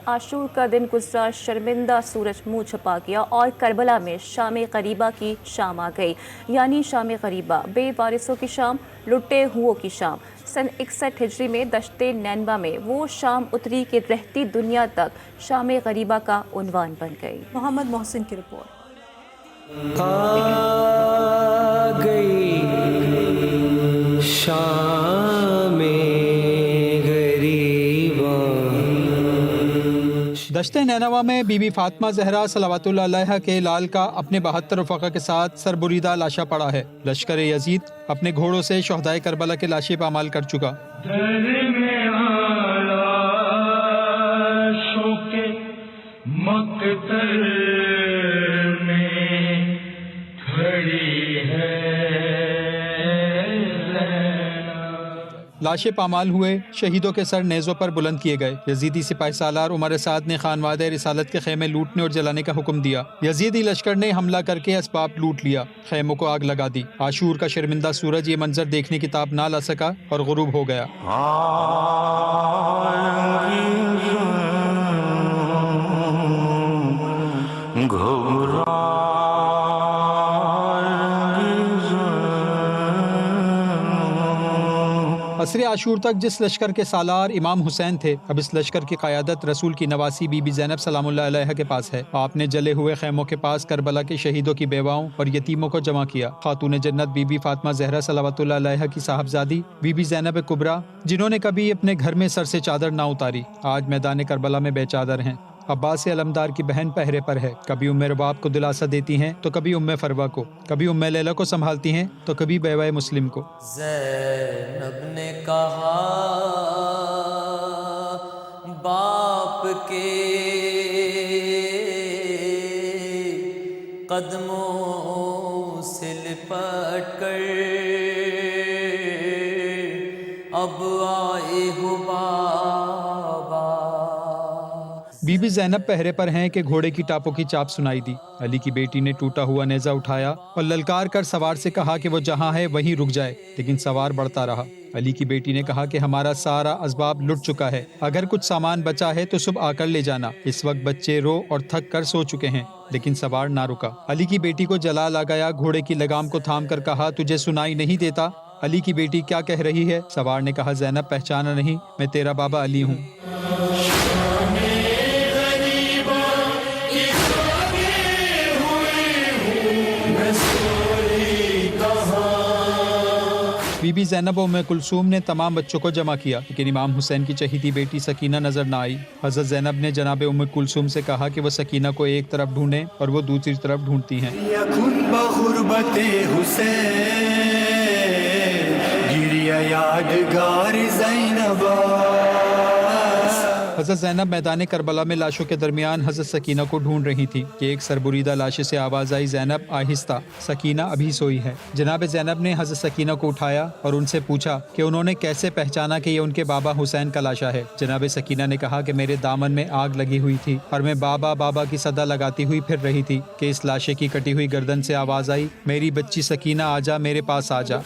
आशूर का दिन गुजरा, शर्मिंदा सूरज मुंह छुपा गया और करबला में शाम गरीबा की शाम आ गई। यानी शाम गरीबा, बेवारिसों की शाम, लुटे हुओं की शाम। सन 61 हिजरी में दश्ते नैनवा में वो शाम उतरी कि रहती दुनिया तक शाम गरीबा का उन्वान बन गई। मोहम्मद मोहसिन की रिपोर्ट। आ गई शाम गरीबा। दश्ते नैनवा में बीबी फातिमा ज़हरा सलावतुल्लाह अलैहा के लाल का अपने 72 रफ़क़ा के साथ सरबुरीदा लाशा पड़ा है। लश्कर यजीद अपने घोड़ों से शहदाए करबला के लाशें पामाल कर चुका। लाशें पामाल हुए, शहीदों के सर नेज़ों पर बुलंद किए गए। यजीदी सिपाही सालार उमर साद ने खानवादे रिसालत के खेमे लूटने और जलाने का हुक्म दिया। यजीदी लश्कर ने हमला करके असबाब लूट लिया, खेमों को आग लगा दी। आशूर का शर्मिंदा सूरज ये मंजर देखने की ताब ना ला सका और गुरूब हो गया। असरे आशूर तक जिस लश्कर के सालार इमाम हुसैन थे, अब इस लश्कर की क़यादत रसूल की नवासी बीबी ज़ैनब सलामुल्लाह अलैहा के पास है। आपने जले हुए खैमों के पास करबला के शहीदों की बेवाओं और यतीमों को जमा किया। खातून जन्नत बीबी फातिमा ज़हरा सलावतुल्लाह अलैहा की साहबजादी बीबी ज़ैनब कुबरा, जिन्होंने कभी अपने घर में सर से चादर ना उतारी, आज मैदान करबला में बेचादर हैं। अब्बास अलमदार की बहन पहरे पर है, कभी उम्मे रबाब को दिलासा देती हैं तो कभी उम्मे फरवा को, कभी उम्मे लैला को संभालती हैं तो कभी बेवाए मुस्लिम को। ज़ैनब ने कहा बाप के कदमों से लिपट कर अब आए हो बाबा। बीबी ज़ैनब पहरे पर हैं कि घोड़े की टापों की चाप सुनाई दी। अली की बेटी ने टूटा हुआ नेज़ा उठाया और ललकार कर सवार से कहा कि वो जहाँ है वहीं रुक जाए, लेकिन सवार बढ़ता रहा। अली की बेटी ने कहा कि हमारा सारा असबाब लुट चुका है, अगर कुछ सामान बचा है तो सुबह आकर ले जाना। इस वक्त बच्चे रो और थक कर सो चुके हैं, लेकिन सवार ना रुका। अली की बेटी को जलाल आ गया, घोड़े की लगाम को थाम कर कहा, तुझे सुनाई नहीं देता? अली की बेटी क्या कह रही है? सवार ने कहा, ज़ैनब पहचाना नहीं, मैं तेरा बाबा अली हूँ। बीबी ज़ैनब और उम्मे कुलसूम ने तमाम बच्चों को जमा किया, लेकिन इमाम हुसैन की चहीती बेटी सकीना नजर न आई। हज़रत ज़ैनब ने जनाब उम्मे कुलसूम से कहा कि वो सकीना को एक तरफ ढूंढें और वो दूसरी तरफ ढूंढती हैं। हज़रत ज़ैनब मैदान करबला में लाशों के दरमियान हज़रत सकीना को ढूंढ रही थी कि एक सरबुरीदा लाशे से आवाज़ आई, ज़ैनब आहिस्ता, सकीना अभी सोई है। जनाब ज़ैनब ने हज़रत सकीना को उठाया और उनसे पूछा कि उन्होंने कैसे पहचाना कि ये उनके बाबा हुसैन का लाशा है। जनाब सकीना ने कहा कि मेरे दामन में आग लगी हुई थी और मैं बाबा बाबा की सदा लगाती हुई फिर रही थी कि इस लाशे की कटी हुई गर्दन से आवाज़ आई, मेरी बच्ची सकीना आजा, मेरे पास आजा।